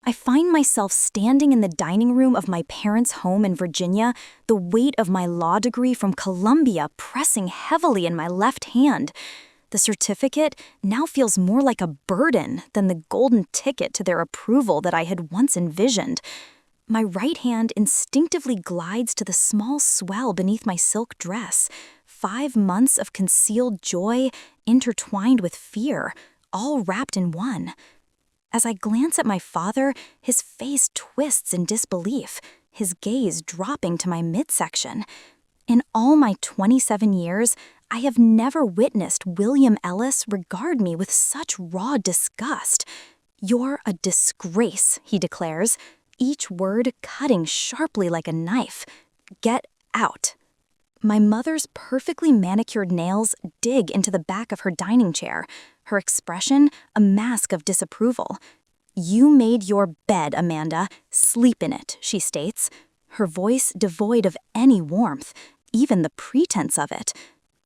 I find myself standing in the dining room of my parents' home in Virginia, the weight of my law degree from Columbia pressing heavily in my left hand. The certificate now feels more like a burden than the golden ticket to their approval that I had once envisioned. My right hand instinctively glides to the small swell beneath my silk dress. 5 months of concealed joy intertwined with fear, all wrapped in one. As I glance at my father, his face twists in disbelief, his gaze dropping to my midsection. In all my 27 years, I have never witnessed William Ellis regard me with such raw disgust. "You're a disgrace," he declares, each word cutting sharply like a knife. "Get out." My mother's perfectly manicured nails dig into the back of her dining chair, her expression a mask of disapproval. "You made your bed, Amanda. Sleep in it," she states, her voice devoid of any warmth, even the pretense of it.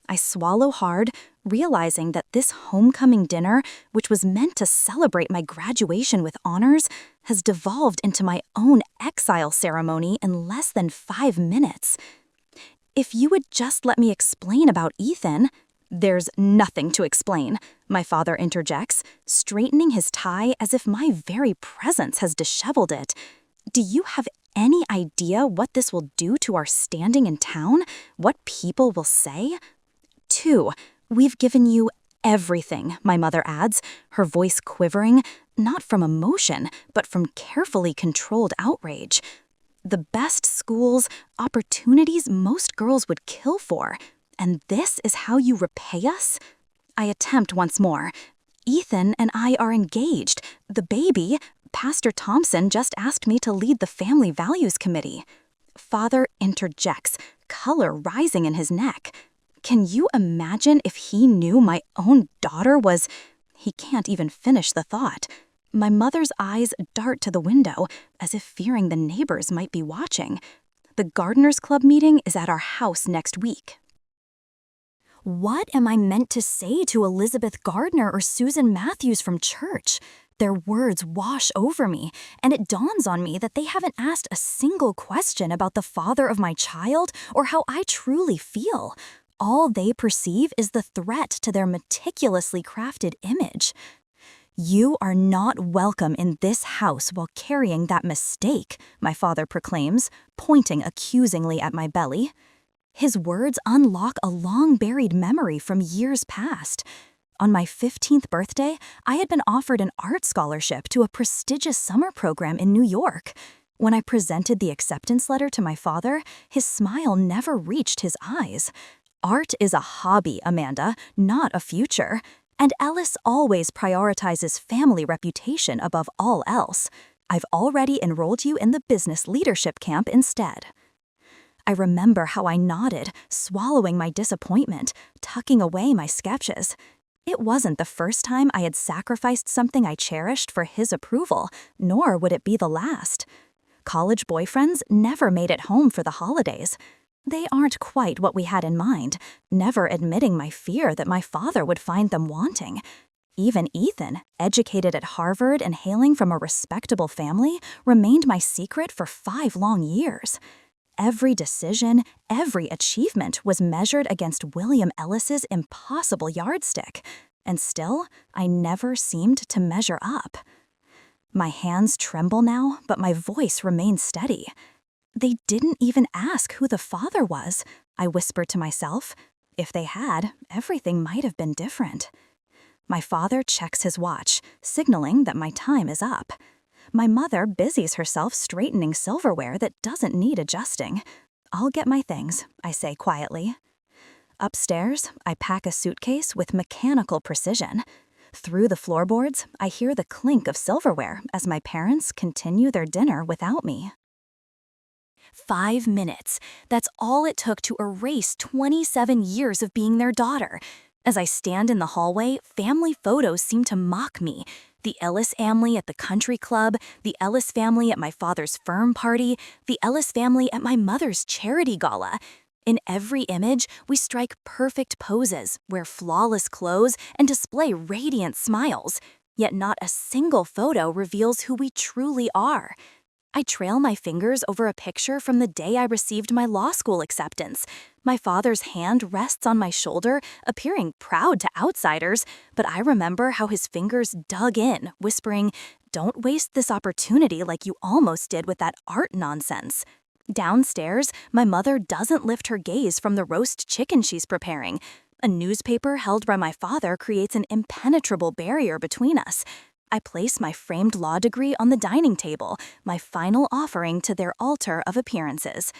I swallow hard, realizing that this homecoming dinner, which was meant to celebrate my graduation with honors, has devolved into my own exile ceremony in less than 5 minutes. "If you would just let me explain about Ethan—" "There's nothing to explain," my father interjects, straightening his tie as if my very presence has disheveled it. "Do you have any idea what this will do to our standing in town? What people will say?" "2, we've given you everything," my mother adds, her voice quivering, not from emotion, but from carefully controlled outrage. "The best schools, opportunities most girls would kill for. And this is how you repay us?" I attempt once more. "Ethan and I are engaged. The baby, Pastor Thompson just asked me to lead the Family Values Committee." Father interjects, color rising in his neck. "Can you imagine if he knew my own daughter was—" He can't even finish the thought. My mother's eyes dart to the window, as if fearing the neighbors might be watching. "The Gardeners Club meeting is at our house next week." What am I meant to say to Elizabeth Gardner or Susan Matthews from church? Their words wash over me, and it dawns on me that they haven't asked a single question about the father of my child or how I truly feel. All they perceive is the threat to their meticulously crafted image. "You are not welcome in this house while carrying that mistake," my father proclaims, pointing accusingly at my belly. His words unlock a long-buried memory from years past. On my 15th birthday, I had been offered an art scholarship to a prestigious summer program in New York. When I presented the acceptance letter to my father, his smile never reached his eyes. "Art is a hobby, Amanda, not a future. And Ellis always prioritizes family reputation above all else. I've already enrolled you in the business leadership camp instead." I remember how I nodded, swallowing my disappointment, tucking away my sketches. It wasn't the first time I had sacrificed something I cherished for his approval, nor would it be the last. College boyfriends never made it home for the holidays. They aren't quite what we had in mind, never admitting my fear that my father would find them wanting. Even Ethan, educated at Harvard and hailing from a respectable family, remained my secret for 5 long years. Every decision, every achievement was measured against William Ellis's impossible yardstick, and still, I never seemed to measure up. My hands tremble now, but my voice remains steady. "They didn't even ask who the father was," I whispered to myself. If they had, everything might have been different. My father checks his watch, signaling that my time is up. My mother busies herself straightening silverware that doesn't need adjusting. "I'll get my things," I say quietly. Upstairs, I pack a suitcase with mechanical precision. Through the floorboards, I hear the clink of silverware as my parents continue their dinner without me. 5 minutes. That's all it took to erase 27 years of being their daughter. As I stand in the hallway, family photos seem to mock me. The Ellis family at the country club, the Ellis family at my father's firm party, the Ellis family at my mother's charity gala. In every image, we strike perfect poses, wear flawless clothes, and display radiant smiles. Yet not a single photo reveals who we truly are. I trail my fingers over a picture from the day I received my law school acceptance. My father's hand rests on my shoulder, appearing proud to outsiders, but I remember how his fingers dug in, whispering, "Don't waste this opportunity like you almost did with that art nonsense." Downstairs, my mother doesn't lift her gaze from the roast chicken she's preparing. A newspaper held by my father creates an impenetrable barrier between us. I place my framed law degree on the dining table, my final offering to their altar of appearances.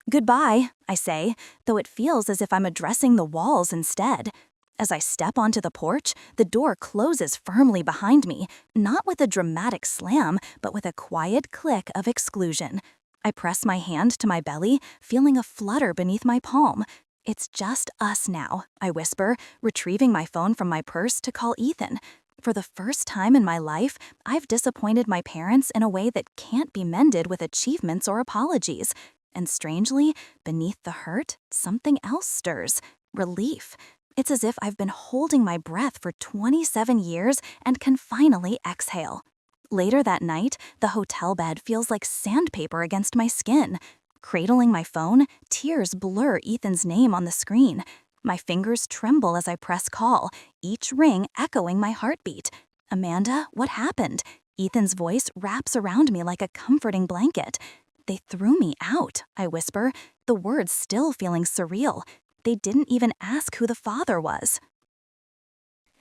"Goodbye," I say, though it feels as if I'm addressing the walls instead. As I step onto the porch, the door closes firmly behind me, not with a dramatic slam, but with a quiet click of exclusion. I press my hand to my belly, feeling a flutter beneath my palm. "It's just us now," I whisper, retrieving my phone from my purse to call Ethan. For the first time in my life, I've disappointed my parents in a way that can't be mended with achievements or apologies. And strangely, beneath the hurt, something else stirs. Relief. It's as if I've been holding my breath for 27 years and can finally exhale. Later that night, the hotel bed feels like sandpaper against my skin. Cradling my phone, tears blur Ethan's name on the screen. My fingers tremble as I press call, each ring echoing my heartbeat. "Amanda, what happened?" Ethan's voice wraps around me like a comforting blanket. "They threw me out," I whisper, the words still feeling surreal. They didn't even ask who the father was.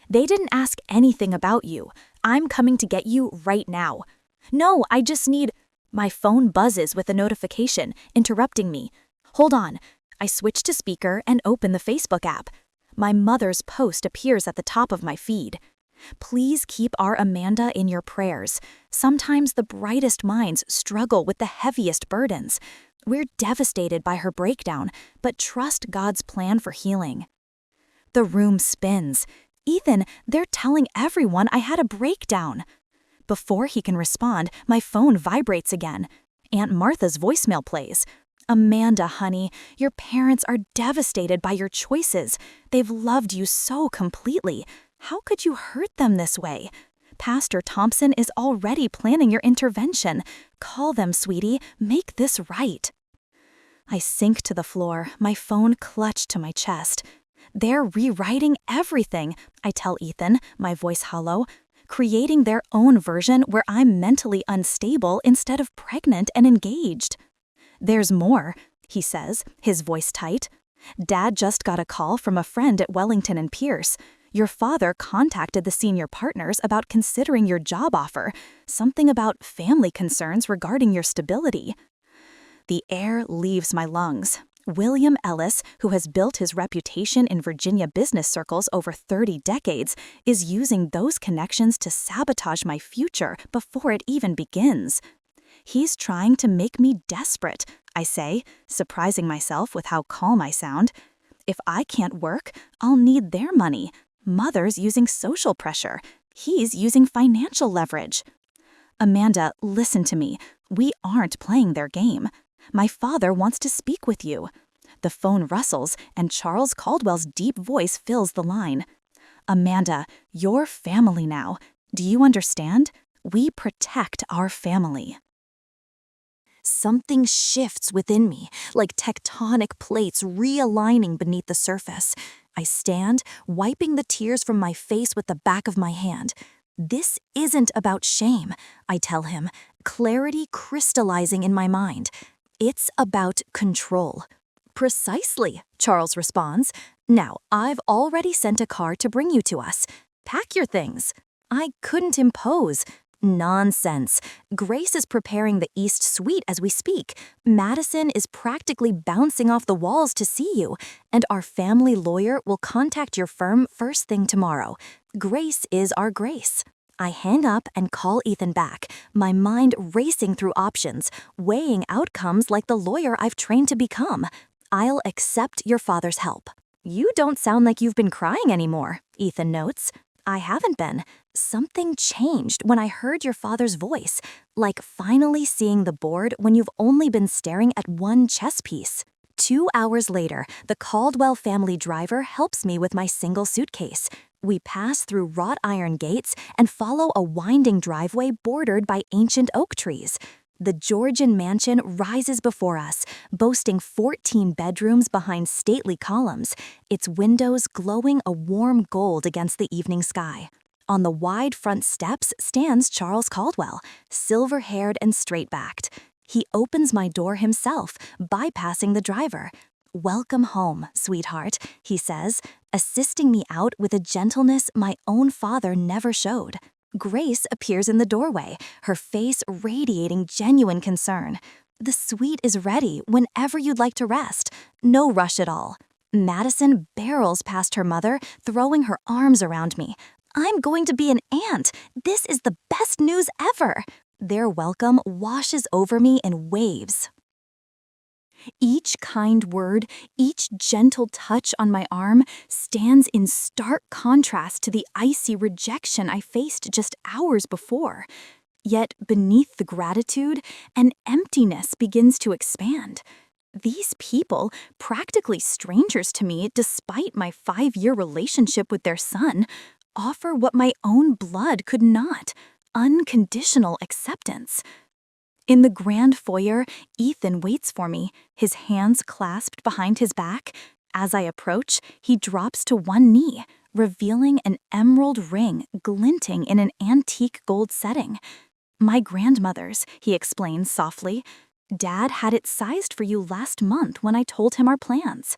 "They didn't ask anything about you. I'm coming to get you right now." "No, I just need—" My phone buzzes with a notification, interrupting me. "Hold on." I switch to speaker and open the Facebook app. My mother's post appears at the top of my feed. "Please keep our Amanda in your prayers. Sometimes the brightest minds struggle with the heaviest burdens. We're devastated by her breakdown, but trust God's plan for healing." The room spins. "Ethan, they're telling everyone I had a breakdown." Before he can respond, my phone vibrates again. Aunt Martha's voicemail plays. "Amanda, honey, your parents are devastated by your choices. They've loved you so completely. How could you hurt them this way? Pastor Thompson is already planning your intervention. Call them, sweetie. Make this right." I sink to the floor, my phone clutched to my chest. "They're rewriting everything," I tell Ethan, my voice hollow, "creating their own version where I'm mentally unstable instead of pregnant and engaged." "There's more," he says, his voice tight. "Dad just got a call from a friend at Wellington and Pierce. Your father contacted the senior partners about considering your job offer, something about family concerns regarding your stability." The air leaves my lungs. William Ellis, who has built his reputation in Virginia business circles over 30 decades, is using those connections to sabotage my future before it even begins. "He's trying to make me desperate," I say, surprising myself with how calm I sound. "If I can't work, I'll need their money. Mother's using social pressure. He's using financial leverage." "Amanda, listen to me. We aren't playing their game. My father wants to speak with you." The phone rustles, and Charles Caldwell's deep voice fills the line. "Amanda, you're family now. Do you understand? We protect our family." Something shifts within me, like tectonic plates realigning beneath the surface. I stand, wiping the tears from my face with the back of my hand. "This isn't about shame," I tell him, clarity crystallizing in my mind. "It's about control." "Precisely," Charles responds. "Now, I've already sent a car to bring you to us. Pack your things." I couldn't impose. Nonsense. Grace is preparing the East Suite as we speak. Madison is practically bouncing off the walls to see you, and our family lawyer will contact your firm first thing tomorrow. Grace is our grace. I hang up and call Ethan back, my mind racing through options, weighing outcomes like the lawyer I've trained to become. "I'll accept your father's help." "You don't sound like you've been crying anymore," Ethan notes. "I haven't been. Something changed when I heard your father's voice, like finally seeing the board when you've only been staring at one chess piece." 2 hours later, the Caldwell family driver helps me with my single suitcase. We pass through wrought iron gates and follow a winding driveway bordered by ancient oak trees. The Georgian mansion rises before us, boasting 14 bedrooms behind stately columns, its windows glowing a warm gold against the evening sky. On the wide front steps stands Charles Caldwell, silver-haired and straight-backed. He opens my door himself, bypassing the driver. "Welcome home, sweetheart," he says, assisting me out with a gentleness my own father never showed. Grace appears in the doorway, her face radiating genuine concern. "The suite is ready whenever you'd like to rest. No rush at all." Madison barrels past her mother, throwing her arms around me. "I'm going to be an aunt. This is the best news ever." Their welcome washes over me in waves. Each kind word, each gentle touch on my arm stands in stark contrast to the icy rejection I faced just hours before. Yet beneath the gratitude, an emptiness begins to expand. These people, practically strangers to me despite my 5-year relationship with their son, offer what my own blood could not: unconditional acceptance. In the grand foyer, Ethan waits for me, his hands clasped behind his back. As I approach, he drops to one knee, revealing an emerald ring glinting in an antique gold setting. "My grandmother's," he explains softly. "Dad had it sized for you last month when I told him our plans."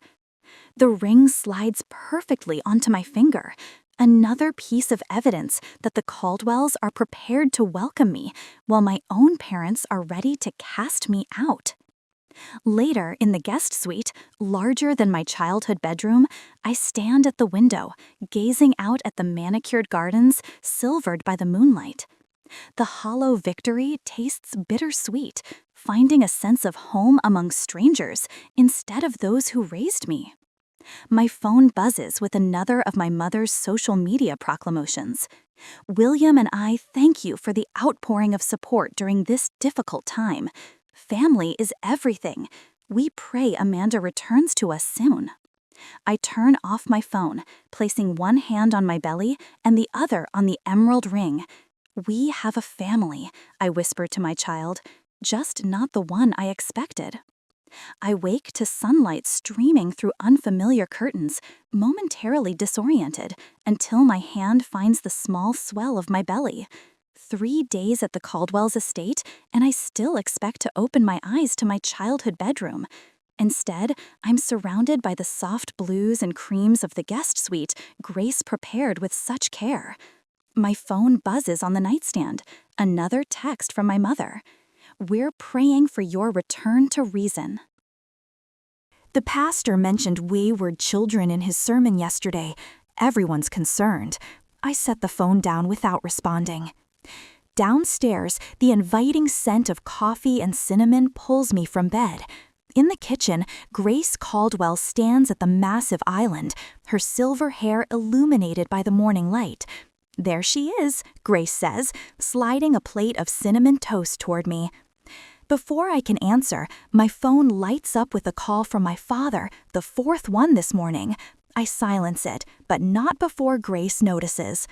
The ring slides perfectly onto my finger. Another piece of evidence that the Caldwells are prepared to welcome me, while my own parents are ready to cast me out. Later, in the guest suite, larger than my childhood bedroom, I stand at the window, gazing out at the manicured gardens silvered by the moonlight. The hollow victory tastes bittersweet, finding a sense of home among strangers instead of those who raised me. My phone buzzes with another of my mother's social media proclamations. "William and I thank you for the outpouring of support during this difficult time. Family is everything. We pray Amanda returns to us soon." I turn off my phone, placing one hand on my belly and the other on the emerald ring. "We have a family," I whisper to my child, just not the one I expected. I wake to sunlight streaming through unfamiliar curtains, momentarily disoriented, until my hand finds the small swell of my belly. 3 days at the Caldwell's estate, and I still expect to open my eyes to my childhood bedroom. Instead, I'm surrounded by the soft blues and creams of the guest suite Grace prepared with such care. My phone buzzes on the nightstand, another text from my mother. "We're praying for your return to reason." The pastor mentioned wayward children in his sermon yesterday. Everyone's concerned. I set the phone down without responding. Downstairs, the inviting scent of coffee and cinnamon pulls me from bed. In the kitchen, Grace Caldwell stands at the massive island, her silver hair illuminated by the morning light. "There she is," Grace says, sliding a plate of cinnamon toast toward me. Before I can answer, my phone lights up with a call from my father, the 4th one this morning. I silence it, but not before Grace notices.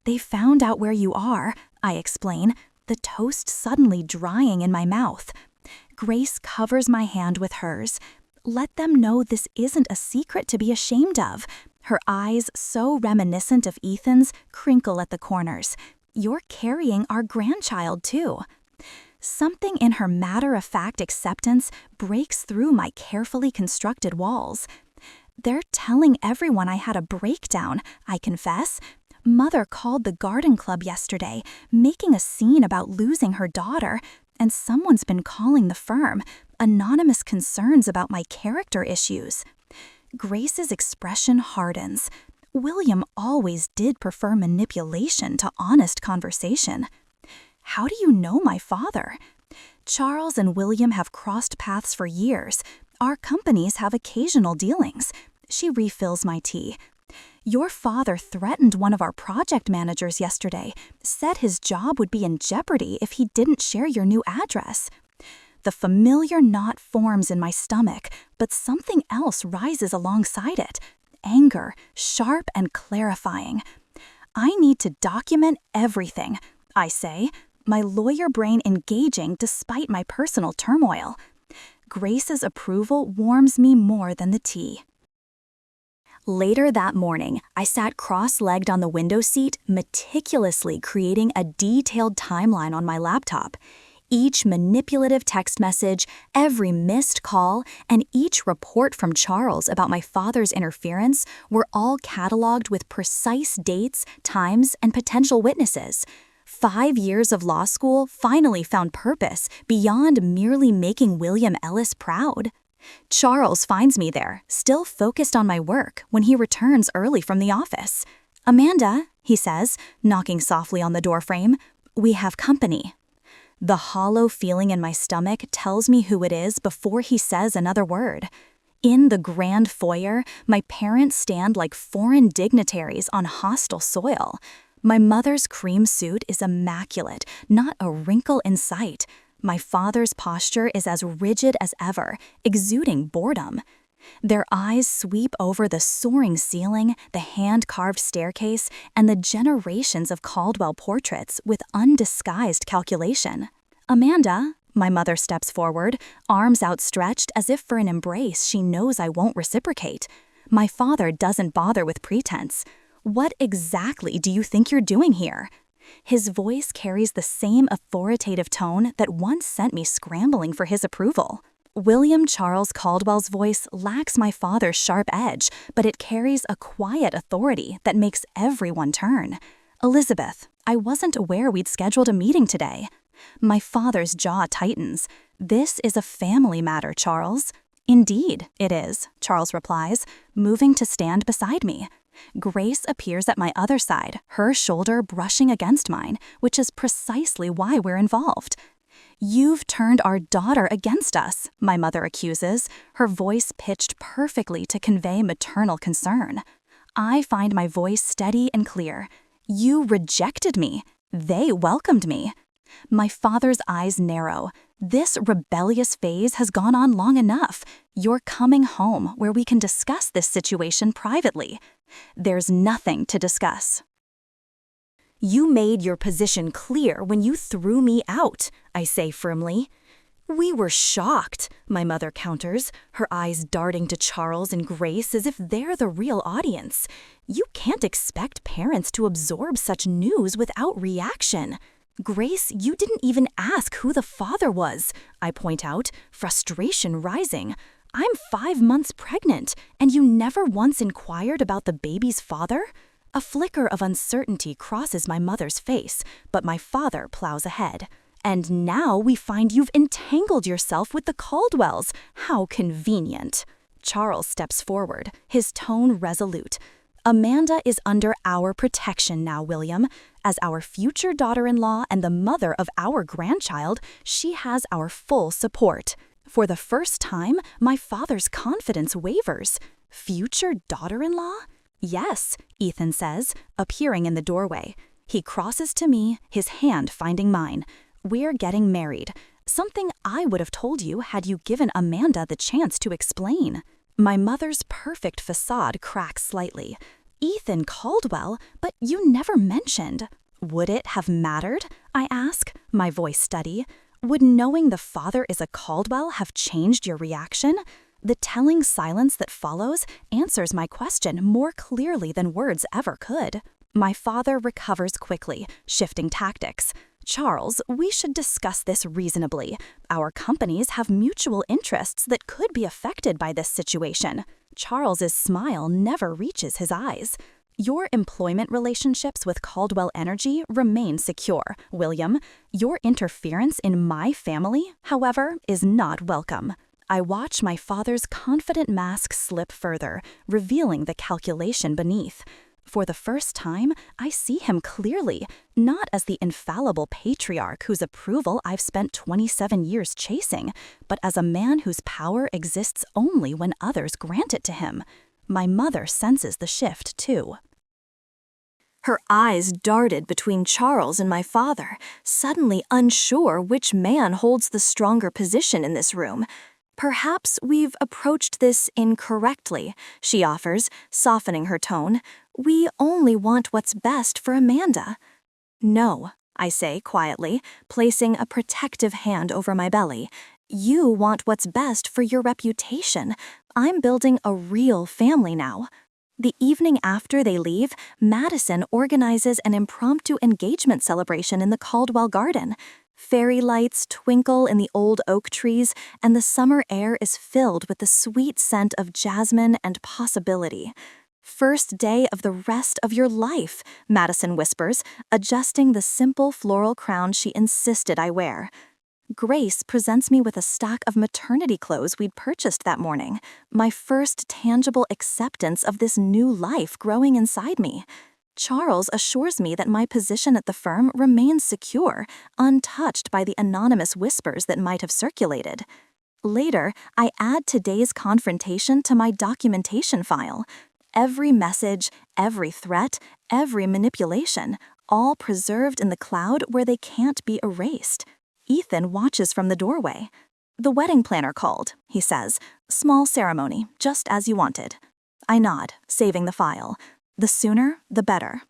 "They found out where you are," I explain, the toast suddenly drying in my mouth. Grace covers my hand with hers. "Let them know this isn't a secret to be ashamed of." Her eyes, so reminiscent of Ethan's, crinkle at the corners. "You're carrying our grandchild, too." Something in her matter-of-fact acceptance breaks through my carefully constructed walls. "They're telling everyone I had a breakdown," I confess. "Mother called the garden club yesterday, making a scene about losing her daughter, and someone's been calling the firm, anonymous concerns about my character issues." Grace's expression hardens. William always did prefer manipulation to honest conversation. "How do you know my father?" "Charles and William have crossed paths for years. Our companies have occasional dealings." She refills my tea. "Your father threatened one of our project managers yesterday, said his job would be in jeopardy if he didn't share your new address." The familiar knot forms in my stomach, but something else rises alongside it. Anger, sharp and clarifying. I need to document everything, I say, my lawyer brain engaging despite my personal turmoil. Grace's approval warms me more than the tea. Later that morning, I sat cross-legged on the window seat, meticulously creating a detailed timeline on my laptop. Each manipulative text message, every missed call, and each report from Charles about my father's interference were all cataloged with precise dates, times, and potential witnesses. 5 years of law school finally found purpose beyond merely making William Ellis proud. Charles finds me there, still focused on my work, when he returns early from the office. "Amanda," he says, knocking softly on the doorframe, "we have company." The hollow feeling in my stomach tells me who it is before he says another word. In the grand foyer, my parents stand like foreign dignitaries on hostile soil. My mother's cream suit is immaculate, not a wrinkle in sight. My father's posture is as rigid as ever, exuding boredom. Their eyes sweep over the soaring ceiling, the hand-carved staircase, and the generations of Caldwell portraits with undisguised calculation. "Amanda," my mother steps forward, arms outstretched as if for an embrace she knows I won't reciprocate. My father doesn't bother with pretense. "What exactly do you think you're doing here?" His voice carries the same authoritative tone that once sent me scrambling for his approval. William Charles Caldwell's voice lacks my father's sharp edge, but it carries a quiet authority that makes everyone turn. "Elizabeth, I wasn't aware we'd scheduled a meeting today." My father's jaw tightens. "This is a family matter, Charles." "Indeed, it is," Charles replies, moving to stand beside me. Grace appears at my other side, her shoulder brushing against mine, which is precisely why we're involved. "You've turned our daughter against us," my mother accuses, her voice pitched perfectly to convey maternal concern. I find my voice steady and clear. "You rejected me. They welcomed me." My father's eyes narrow. "This rebellious phase has gone on long enough. You're coming home where we can discuss this situation privately." "There's nothing to discuss." "You made your position clear when you threw me out," I say firmly. "We were shocked," my mother counters, her eyes darting to Charles and Grace as if they're the real audience. "You can't expect parents to absorb such news without reaction." "Grace, you didn't even ask who the father was," I point out, frustration rising. "I'm 5 months pregnant, and you never once inquired about the baby's father?" A flicker of uncertainty crosses my mother's face, but my father plows ahead. "And now we find you've entangled yourself with the Caldwells. How convenient." Charles steps forward, his tone resolute. "Amanda is under our protection now, William. As our future daughter-in-law and the mother of our grandchild, she has our full support." For the first time, my father's confidence wavers. "Future daughter-in-law?" "Yes," Ethan says, appearing in the doorway. He crosses to me, his hand finding mine. "We're getting married. Something I would have told you had you given Amanda the chance to explain." My mother's perfect facade cracks slightly. "Ethan Caldwell, but you never mentioned." "Would it have mattered?" I ask, my voice steady. "Would knowing the father is a Caldwell have changed your reaction?" The telling silence that follows answers my question more clearly than words ever could. My father recovers quickly, shifting tactics. "Charles, we should discuss this reasonably. Our companies have mutual interests that could be affected by this situation." Charles's smile never reaches his eyes. "Your employment relationships with Caldwell Energy remain secure, William. Your interference in my family, however, is not welcome." I watch my father's confident mask slip further, revealing the calculation beneath. For the first time, I see him clearly, not as the infallible patriarch whose approval I've spent 27 years chasing, but as a man whose power exists only when others grant it to him. My mother senses the shift, too. Her eyes darted between Charles and my father, suddenly unsure which man holds the stronger position in this room. Perhaps we've approached this incorrectly, she offers, softening her tone. We only want what's best for Amanda. No, I say quietly, placing a protective hand over my belly. You want what's best for your reputation. I'm building a real family now. The evening after they leave, Madison organizes an impromptu engagement celebration in the Caldwell Garden. Fairy lights twinkle in the old oak trees, and the summer air is filled with the sweet scent of jasmine and possibility. First day of the rest of your life, Madison whispers, adjusting the simple floral crown she insisted I wear. Grace presents me with a stack of maternity clothes we'd purchased that morning, my first tangible acceptance of this new life growing inside me. Charles assures me that my position at the firm remains secure, untouched by the anonymous whispers that might have circulated. Later, I add today's confrontation to my documentation file. Every message, every threat, every manipulation, all preserved in the cloud where they can't be erased. Ethan watches from the doorway. The wedding planner called, he says. Small ceremony, just as you wanted. I nod, saving the file. The sooner, the better.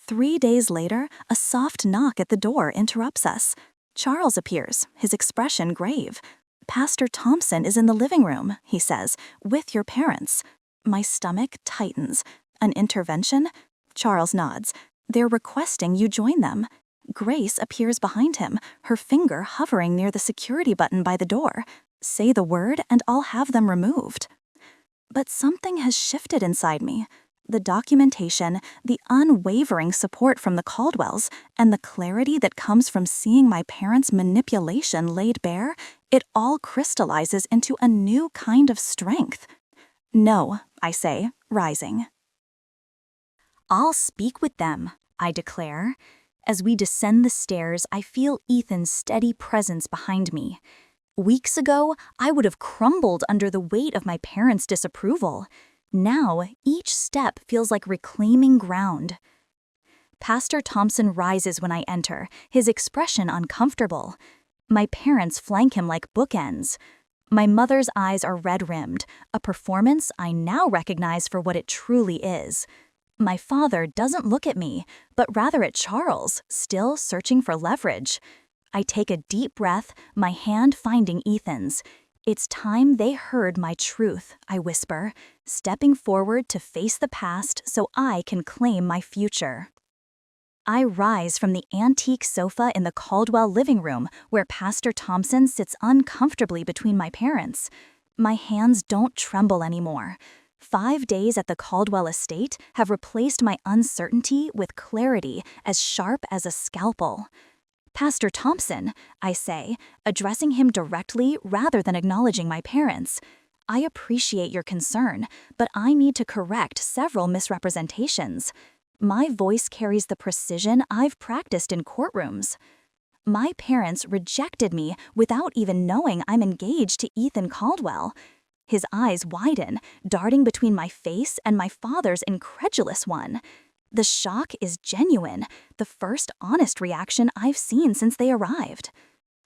3 days later, a soft knock at the door interrupts us. Charles appears, his expression grave. Pastor Thompson is in the living room, he says, with your parents. My stomach tightens. An intervention? Charles nods. They're requesting you join them. Grace appears behind him, her finger hovering near the security button by the door. Say the word and I'll have them removed. But something has shifted inside me. The documentation, the unwavering support from the Caldwells, and the clarity that comes from seeing my parents' manipulation laid bare, it all crystallizes into a new kind of strength. No, I say, rising. I'll speak with them, I declare. As we descend the stairs, I feel Ethan's steady presence behind me. Weeks ago, I would have crumbled under the weight of my parents' disapproval. Now, each step feels like reclaiming ground. Pastor Thompson rises when I enter, his expression uncomfortable. My parents flank him like bookends. My mother's eyes are red-rimmed, a performance I now recognize for what it truly is. My father doesn't look at me, but rather at Charles, still searching for leverage. I take a deep breath, my hand finding Ethan's. It's time they heard my truth, I whisper, stepping forward to face the past so I can claim my future. I rise from the antique sofa in the Caldwell living room where Pastor Thompson sits uncomfortably between my parents. My hands don't tremble anymore. 5 days at the Caldwell estate have replaced my uncertainty with clarity as sharp as a scalpel. Pastor Thompson, I say, addressing him directly rather than acknowledging my parents. I appreciate your concern, but I need to correct several misrepresentations. My voice carries the precision I've practiced in courtrooms. My parents rejected me without even knowing I'm engaged to Ethan Caldwell. His eyes widen, darting between my face and my father's incredulous one. The shock is genuine, the first honest reaction I've seen since they arrived.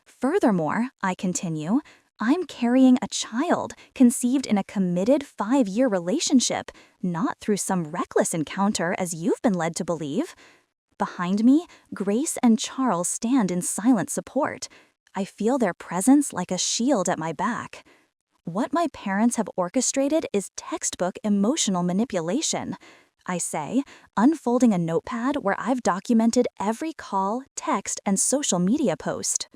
Furthermore, I continue, I'm carrying a child conceived in a committed 5-year relationship, not through some reckless encounter as you've been led to believe. Behind me, Grace and Charles stand in silent support. I feel their presence like a shield at my back. What my parents have orchestrated is textbook emotional manipulation, I say, unfolding a notepad where I've documented every call, text, and social media post.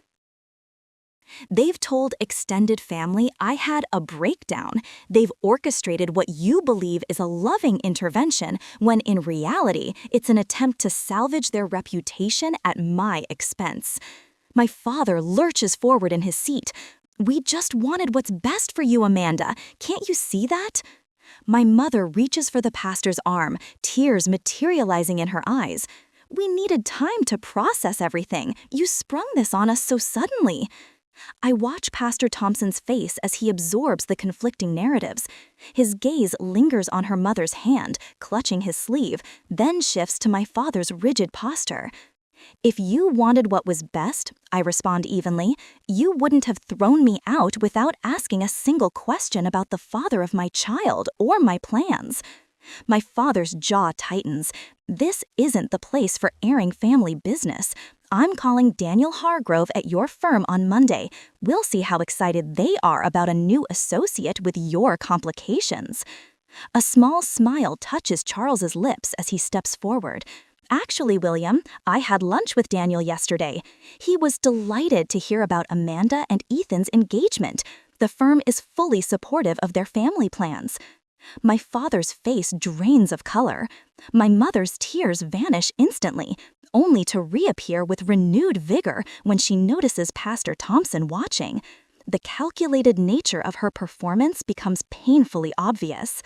They've told extended family I had a breakdown. They've orchestrated what you believe is a loving intervention when in reality it's an attempt to salvage their reputation at my expense. My father lurches forward in his seat. We just wanted what's best for you, Amanda. Can't you see that? My mother reaches for the pastor's arm, tears materializing in her eyes. We needed time to process everything. You sprung this on us so suddenly. I watch Pastor Thompson's face as he absorbs the conflicting narratives. His gaze lingers on her mother's hand, clutching his sleeve, then shifts to my father's rigid posture. "If you wanted what was best," I respond evenly, "you wouldn't have thrown me out without asking a single question about the father of my child or my plans." My father's jaw tightens. "This isn't the place for airing family business. I'm calling Daniel Hargrove at your firm on Monday. We'll see how excited they are about a new associate with your complications." A small smile touches Charles's lips as he steps forward. "Actually, William, I had lunch with Daniel yesterday. He was delighted to hear about Amanda and Ethan's engagement. The firm is fully supportive of their family plans." My father's face drains of color. My mother's tears vanish instantly, only to reappear with renewed vigor when she notices Pastor Thompson watching. The calculated nature of her performance becomes painfully obvious.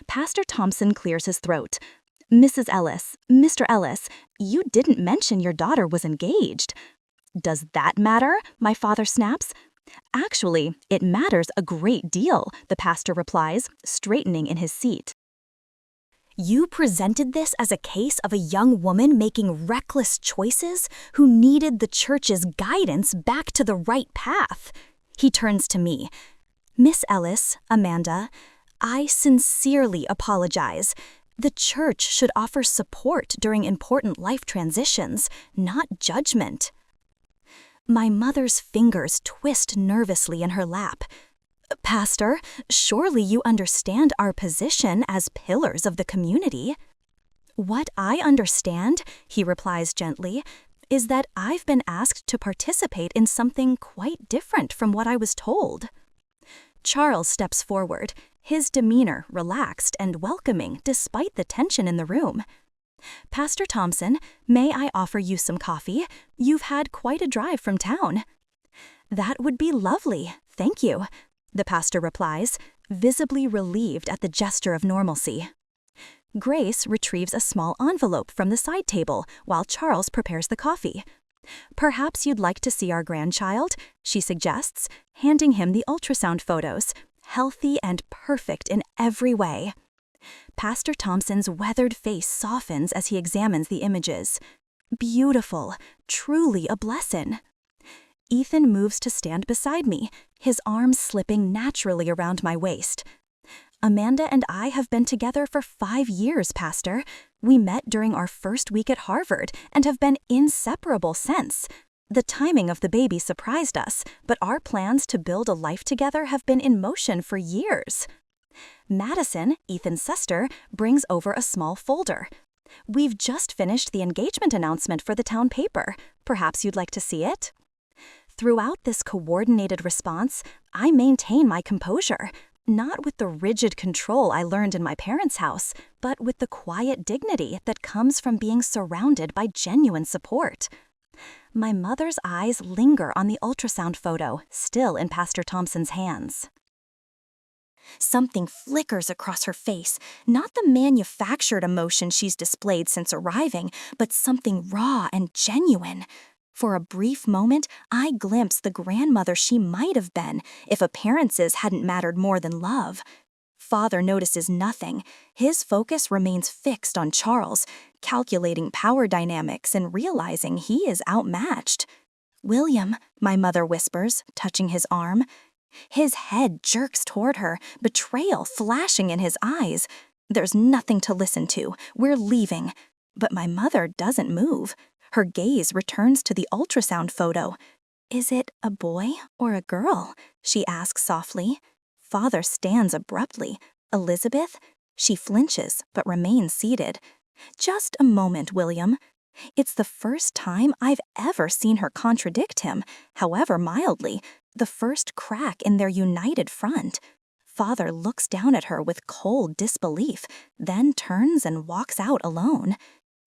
Pastor Thompson clears his throat. "Mrs. Ellis, Mr. Ellis, you didn't mention your daughter was engaged." "Does that matter?" my father snaps. "Actually, it matters a great deal," the pastor replies, straightening in his seat. "You presented this as a case of a young woman making reckless choices who needed the church's guidance back to the right path." He turns to me. "Miss Ellis, Amanda, I sincerely apologize. The church should offer support during important life transitions, not judgment." My mother's fingers twist nervously in her lap. "Pastor, surely you understand our position as pillars of the community." "What I understand," he replies gently, "is that I've been asked to participate in something quite different from what I was told." Charles steps forward, his demeanor relaxed and welcoming despite the tension in the room. "Pastor Thompson, may I offer you some coffee? You've had quite a drive from town." "That would be lovely, thank you," the pastor replies, visibly relieved at the gesture of normalcy. Grace retrieves a small envelope from the side table while Charles prepares the coffee. "Perhaps you'd like to see our grandchild," she suggests, handing him the ultrasound photos, healthy and perfect in every way. Pastor Thompson's weathered face softens as he examines the images. "Beautiful, truly a blessin'." Ethan moves to stand beside me, his arms slipping naturally around my waist. "Amanda and I have been together for 5 years, Pastor. We met during our first week at Harvard and have been inseparable since. The timing of the baby surprised us, but our plans to build a life together have been in motion for years." Madison, Ethan's sister, brings over a small folder. "We've just finished the engagement announcement for the town paper. Perhaps you'd like to see it?" Throughout this coordinated response, I maintain my composure, not with the rigid control I learned in my parents' house, but with the quiet dignity that comes from being surrounded by genuine support. My mother's eyes linger on the ultrasound photo, still in Pastor Thompson's hands. Something flickers across her face, not the manufactured emotion she's displayed since arriving, but something raw and genuine. For a brief moment, I glimpse the grandmother she might have been if appearances hadn't mattered more than love. Father notices nothing. His focus remains fixed on Charles, calculating power dynamics and realizing he is outmatched. "William," my mother whispers, touching his arm. His head jerks toward her, betrayal flashing in his eyes. There's nothing to listen to. We're leaving. But my mother doesn't move. Her gaze returns to the ultrasound photo. "Is it a boy or a girl?" she asks softly. Father stands abruptly. "Elizabeth?" She flinches, but remains seated. "Just a moment, William." It's the first time I've ever seen her contradict him, however mildly, the first crack in their united front. Father looks down at her with cold disbelief, then turns and walks out alone.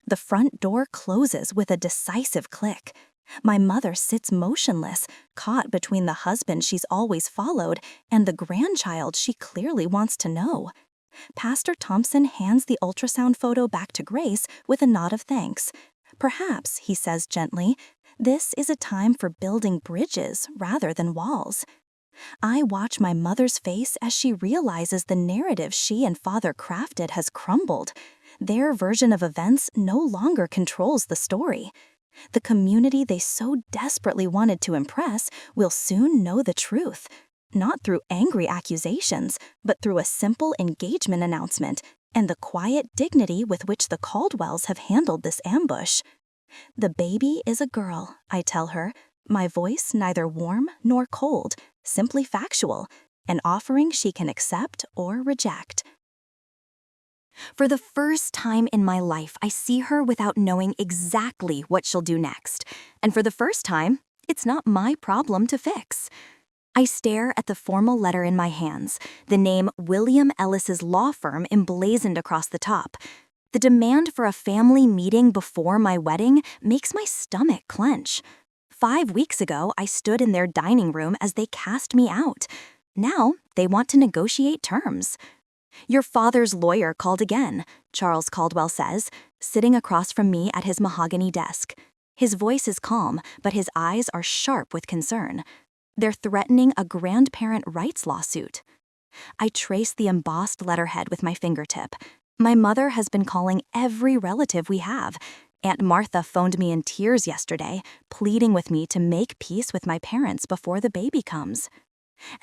The front door closes with a decisive click. My mother sits motionless, caught between the husband she's always followed and the grandchild she clearly wants to know. Pastor Thompson hands the ultrasound photo back to Grace with a nod of thanks. "Perhaps," he says gently, This is a time for building bridges rather than walls. I watch my mother's face as she realizes the narrative she and father crafted has crumbled. Their version of events no longer controls the story. The community they so desperately wanted to impress will soon know the truth, not through angry accusations, but through a simple engagement announcement and the quiet dignity with which the Caldwells have handled this ambush. The baby is a girl, I tell her, my voice neither warm nor cold, simply factual, an offering she can accept or reject. For the first time in my life, I see her without knowing exactly what she'll do next. And for the first time, it's not my problem to fix. I stare at the formal letter in my hands, the name William Ellis's law firm emblazoned across the top. The demand for a family meeting before my wedding makes my stomach clench. 5 weeks ago, I stood in their dining room as they cast me out. Now, they want to negotiate terms. Your father's lawyer called again, Charles Caldwell says, sitting across from me at his mahogany desk. His voice is calm, but his eyes are sharp with concern. They're threatening a grandparent rights lawsuit. I trace the embossed letterhead with my fingertip. My mother has been calling every relative we have. Aunt Martha phoned me in tears yesterday, pleading with me to make peace with my parents before the baby comes.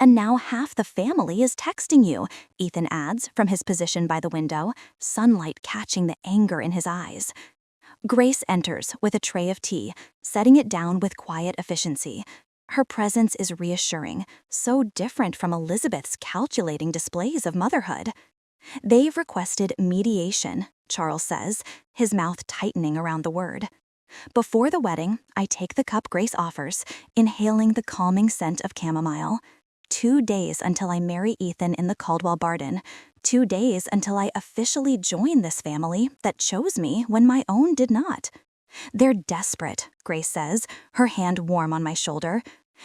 And now half the family is texting you, Ethan adds from his position by the window, sunlight catching the anger in his eyes. Grace enters with a tray of tea, setting it down with quiet efficiency. Her presence is reassuring, so different from Elizabeth's calculating displays of motherhood. They've requested mediation, Charles says, his mouth tightening around the word. Before the wedding, I take the cup Grace offers, inhaling the calming scent of chamomile. 2 days until I marry Ethan in the Caldwell Barden. 2 days until I officially join this family that chose me when my own did not. They're desperate, Grace says, her hand warm on my shoulder.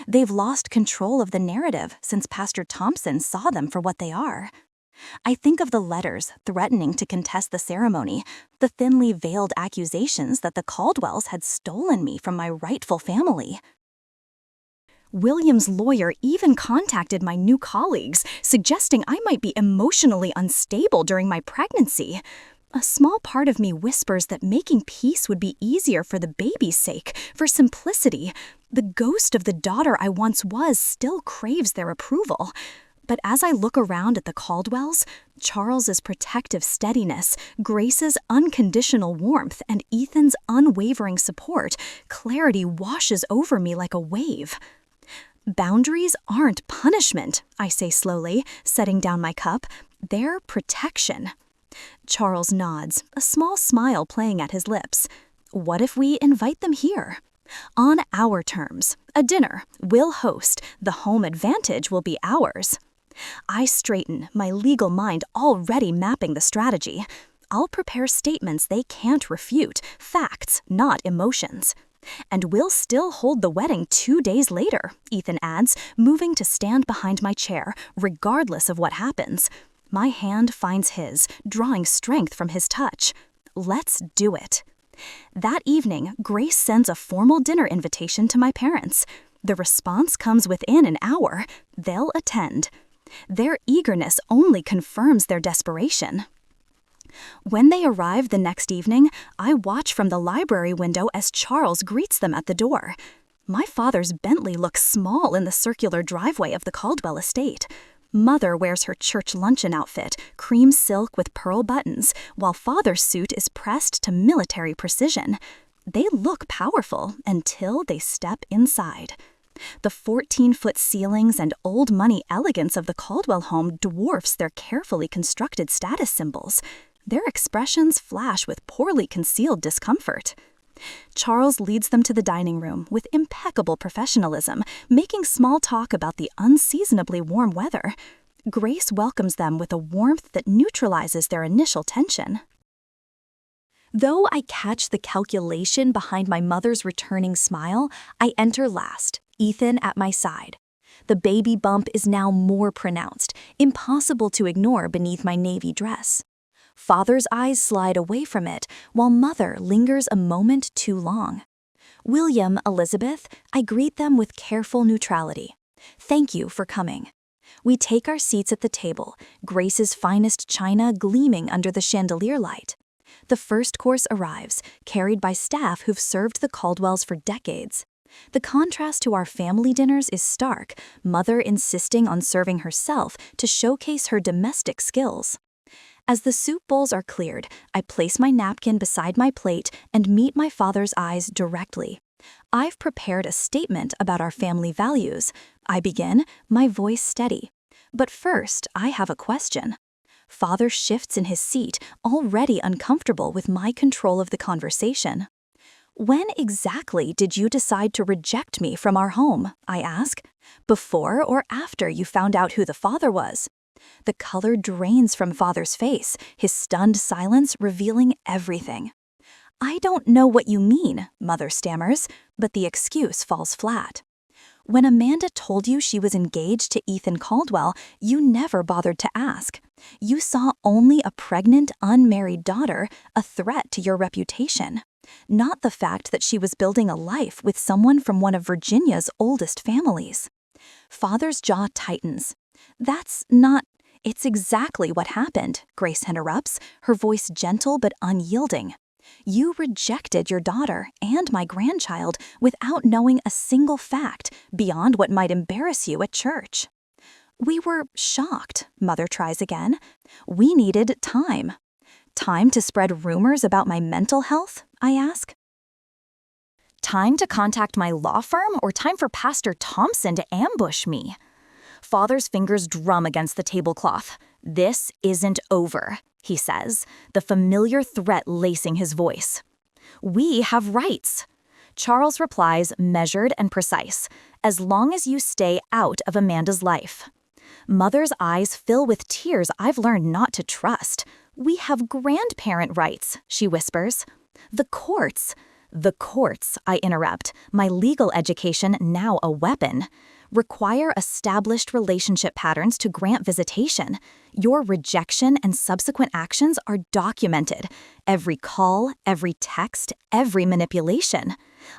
They've lost control of the narrative since Pastor Thompson saw them for what they are. I think of the letters threatening to contest the ceremony, the thinly veiled accusations that the Caldwells had stolen me from my rightful family. William's lawyer even contacted my new colleagues, suggesting I might be emotionally unstable during my pregnancy. A small part of me whispers that making peace would be easier for the baby's sake, for simplicity. The ghost of the daughter I once was still craves their approval. But as I look around at the Caldwells, Charles's protective steadiness, Grace's unconditional warmth, and Ethan's unwavering support, clarity washes over me like a wave. Boundaries aren't punishment, I say slowly, setting down my cup. They're protection. Charles nods, a small smile playing at his lips. What if we invite them here? On our terms. A dinner. We'll host. The home advantage will be ours. I straighten, my legal mind already mapping the strategy. I'll prepare statements they can't refute, facts, not emotions. And we'll still hold the wedding 2 days later, Ethan adds, moving to stand behind my chair, regardless of what happens. My hand finds his, drawing strength from his touch. Let's do it. That evening, Grace sends a formal dinner invitation to my parents. The response comes within an hour. They'll attend. Their eagerness only confirms their desperation. When they arrive the next evening, I watch from the library window as Charles greets them at the door. My father's Bentley looks small in the circular driveway of the Caldwell estate. Mother wears her church luncheon outfit, cream silk with pearl buttons, while father's suit is pressed to military precision. They look powerful until they step inside. The 14-foot ceilings and old money elegance of the Caldwell home dwarfs their carefully constructed status symbols. Their expressions flash with poorly concealed discomfort. Charles leads them to the dining room with impeccable professionalism, making small talk about the unseasonably warm weather. Grace welcomes them with a warmth that neutralizes their initial tension. Though I catch the calculation behind my mother's returning smile, I enter last, Ethan at my side. The baby bump is now more pronounced, impossible to ignore beneath my navy dress. Father's eyes slide away from it, while mother lingers a moment too long. William, Elizabeth, I greet them with careful neutrality. Thank you for coming. We take our seats at the table, Grace's finest china gleaming under the chandelier light. The first course arrives, carried by staff who've served the Caldwells for decades. The contrast to our family dinners is stark, Mother insisting on serving herself to showcase her domestic skills. As the soup bowls are cleared, I place my napkin beside my plate and meet my father's eyes directly. I've prepared a statement about our family values. I begin, my voice steady. But first, I have a question. Father shifts in his seat, already uncomfortable with my control of the conversation. When exactly did you decide to reject me from our home? I ask. Before or after you found out who the father was? The color drains from Father's face, his stunned silence revealing everything. I don't know what you mean, Mother stammers, but the excuse falls flat. When Amanda told you she was engaged to Ethan Caldwell, you never bothered to ask. You saw only a pregnant, unmarried daughter, a threat to your reputation, not the fact that she was building a life with someone from one of Virginia's oldest families. Father's jaw tightens. It's exactly what happened, Grace interrupts, her voice gentle but unyielding. You rejected your daughter and my grandchild without knowing a single fact beyond what might embarrass you at church. We were shocked, Mother tries again. We needed time. Time to spread rumors about my mental health, I ask. Time to contact my law firm or time for Pastor Thompson to ambush me? Father's fingers drum against the tablecloth. This isn't over, he says, the familiar threat lacing his voice. We have rights. Charles replies, measured and precise, as long as you stay out of Amanda's life. Mother's eyes fill with tears I've learned not to trust. We have grandparent rights, she whispers. The courts, I interrupt, my legal education now a weapon, require established relationship patterns to grant visitation. Your rejection and subsequent actions are documented. Every call, every text, every manipulation.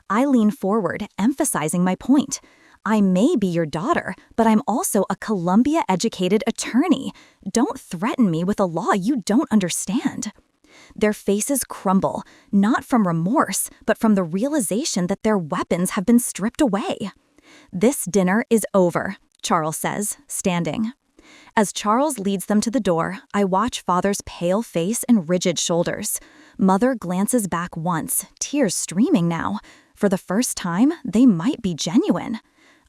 I lean forward, emphasizing my point. I may be your daughter, but I'm also a Columbia-educated attorney. Don't threaten me with a law you don't understand. Their faces crumble, not from remorse, but from the realization that their weapons have been stripped away. This dinner is over, Charles says, standing. As Charles leads them to the door, I watch Father's pale face and rigid shoulders. Mother glances back once, tears streaming now. For the first time, they might be genuine.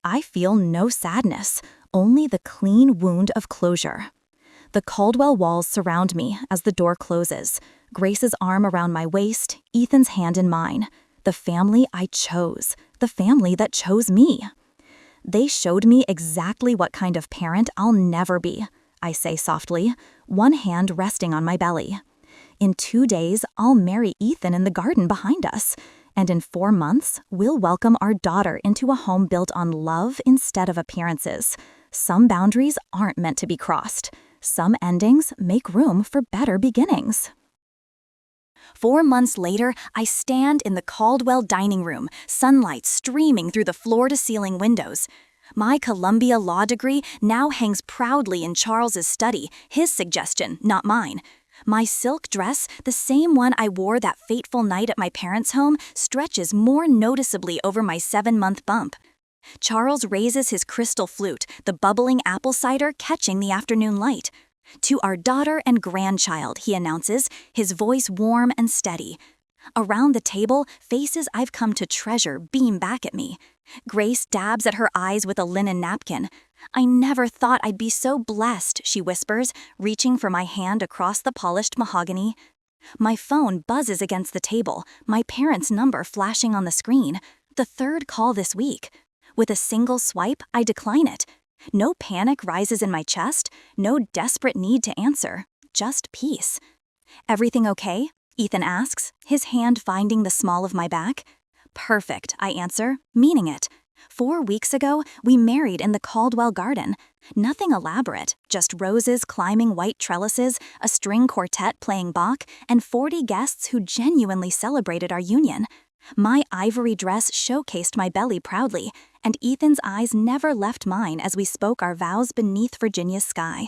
I feel no sadness, only the clean wound of closure. The Caldwell walls surround me as the door closes. Grace's arm around my waist, Ethan's hand in mine. The family I chose, the family that chose me. They showed me exactly what kind of parent I'll never be, I say softly, one hand resting on my belly. In 2 days, I'll marry Ethan in the garden behind us. And in 4 months, we'll welcome our daughter into a home built on love instead of appearances. Some boundaries aren't meant to be crossed. Some endings make room for better beginnings. 4 months later, I stand in the Caldwell dining room, sunlight streaming through the floor-to-ceiling windows. My Columbia law degree now hangs proudly in Charles's study, his suggestion, not mine. My silk dress, the same one I wore that fateful night at my parents' home, stretches more noticeably over my 7-month bump. Charles raises his crystal flute, the bubbling apple cider catching the afternoon light. To our daughter and grandchild, he announces, his voice warm and steady. Around the table, faces I've come to treasure beam back at me. Grace dabs at her eyes with a linen napkin. I never thought I'd be so blessed, she whispers, reaching for my hand across the polished mahogany. My phone buzzes against the table, my parents' number flashing on the screen. The 3rd call this week. With a single swipe, I decline it. No panic rises in my chest, no desperate need to answer, just peace. Everything okay? Ethan asks, his hand finding the small of my back. Perfect, I answer, meaning it. 4 weeks ago, we married in the Caldwell garden. Nothing elaborate, just roses climbing white trellises, a string quartet playing Bach, and 40 guests who genuinely celebrated our union. My ivory dress showcased my belly proudly, and Ethan's eyes never left mine as we spoke our vows beneath Virginia's sky.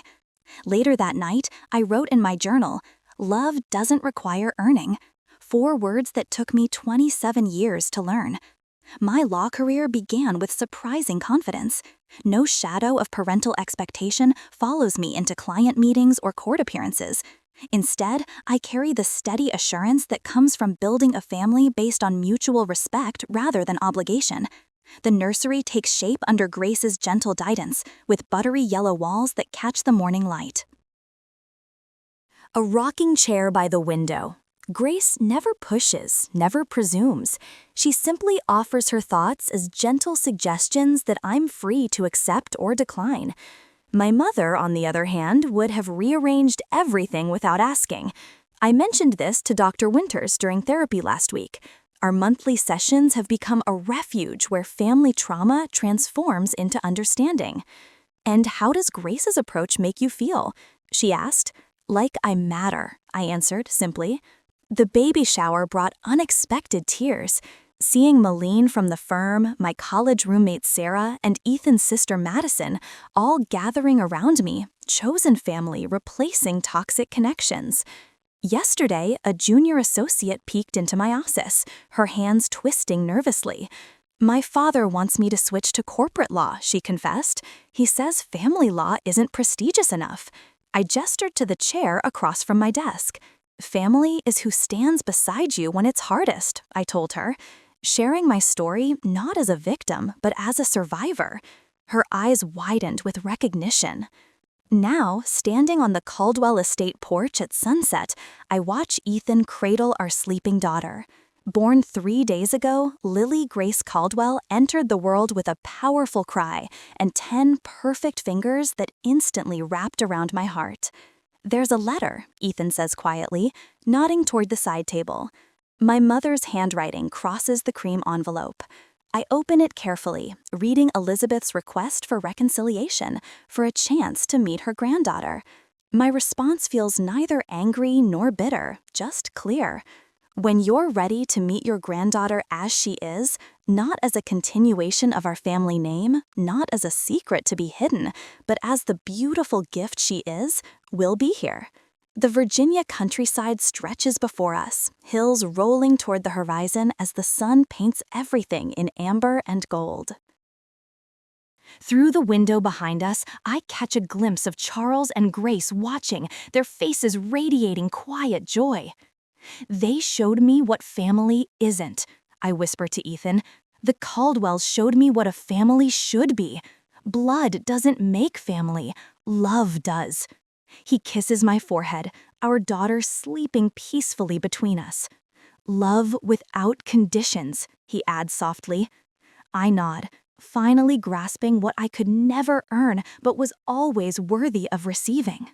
Later that night, I wrote in my journal, "Love doesn't require earning." 4 words that took me 27 years to learn. My law career began with surprising confidence. No shadow of parental expectation follows me into client meetings or court appearances. Instead, I carry the steady assurance that comes from building a family based on mutual respect rather than obligation. The nursery takes shape under Grace's gentle guidance, with buttery yellow walls that catch the morning light. A rocking chair by the window. Grace never pushes, never presumes. She simply offers her thoughts as gentle suggestions that I'm free to accept or decline. My mother, on the other hand, would have rearranged everything without asking. I mentioned this to Dr. Winters during therapy last week. Our monthly sessions have become a refuge where family trauma transforms into understanding. "And how does Grace's approach make you feel?" she asked. "Like I matter," I answered simply. The baby shower brought unexpected tears. Seeing Malene from the firm, my college roommate Sarah, and Ethan's sister Madison all gathering around me, chosen family replacing toxic connections. Yesterday, a junior associate peeked into my office, her hands twisting nervously. "My father wants me to switch to corporate law," she confessed. "He says family law isn't prestigious enough." I gestured to the chair across from my desk. "Family is who stands beside you when it's hardest," I told her, sharing my story not as a victim, but as a survivor. Her eyes widened with recognition. Now, standing on the Caldwell estate porch at sunset, I watch Ethan cradle our sleeping daughter. Born 3 days ago, Lily Grace Caldwell entered the world with a powerful cry and 10 perfect fingers that instantly wrapped around my heart. "There's a letter," Ethan says quietly, nodding toward the side table. My mother's handwriting crosses the cream envelope. I open it carefully, reading Elizabeth's request for reconciliation, for a chance to meet her granddaughter. My response feels neither angry nor bitter, just clear. When you're ready to meet your granddaughter as she is, not as a continuation of our family name, not as a secret to be hidden, but as the beautiful gift she is, we'll be here. The Virginia countryside stretches before us, hills rolling toward the horizon as the sun paints everything in amber and gold. Through the window behind us, I catch a glimpse of Charles and Grace watching, their faces radiating quiet joy. "They showed me what family isn't," I whisper to Ethan. "The Caldwells showed me what a family should be. Blood doesn't make family, love does." He kisses my forehead, our daughter sleeping peacefully between us. "Love without conditions," he adds softly. I nod, finally grasping what I could never earn but was always worthy of receiving.